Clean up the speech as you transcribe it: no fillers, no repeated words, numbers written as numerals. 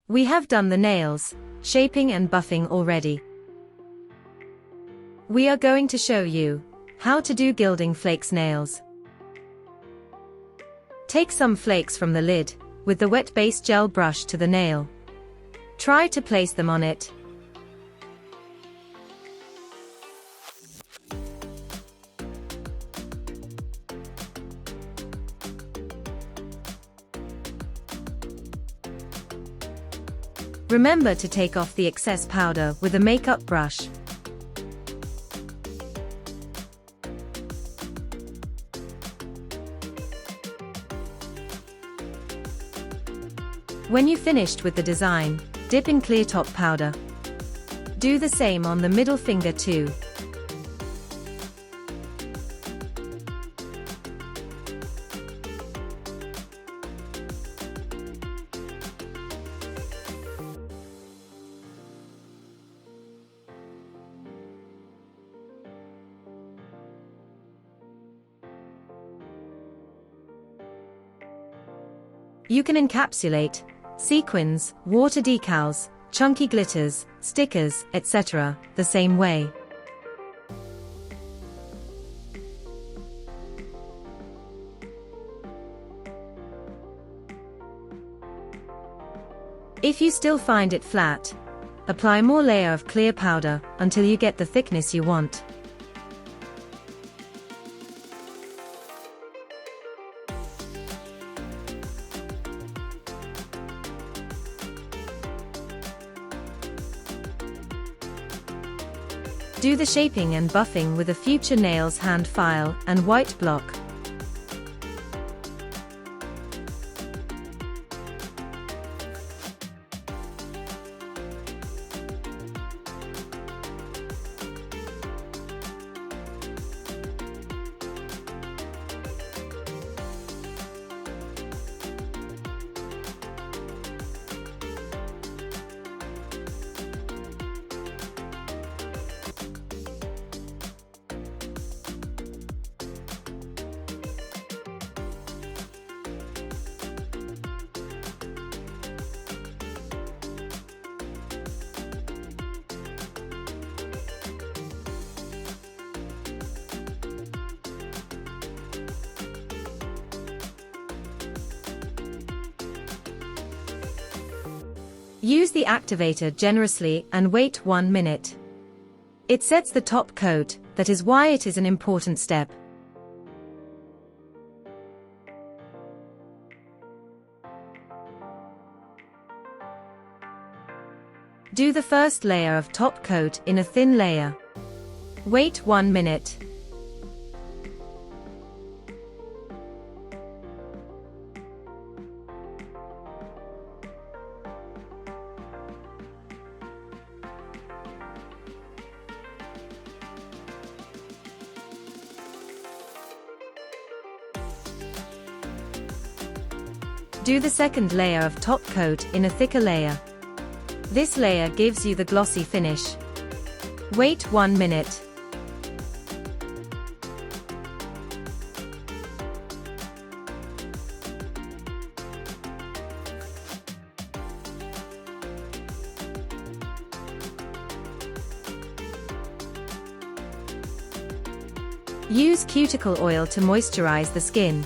We have done the nails, shaping and buffing already. We are going to show you how to do gilding flakes nails. Take some flakes from the lid, with the wet base gel brush to the nail. Try to place them on it. Remember to take off the excess powder with a makeup brush. When you finished with the design, dip in clear top powder. Do the same on the middle finger too. You can encapsulate sequins, water decals, chunky glitters, stickers, etc. the same way. If you still find it flat, apply more layer of clear powder until you get the thickness you want. Do the shaping and buffing with a Future Nails hand file and white block. Use the activator generously and wait 1 minute. It sets the top coat, that is why it is an important step. Do the first layer of top coat in a thin layer. Wait 1 minute. Do the second layer of top coat in a thicker layer. This layer gives you the glossy finish. Wait 1 minute. Use cuticle oil to moisturize the skin.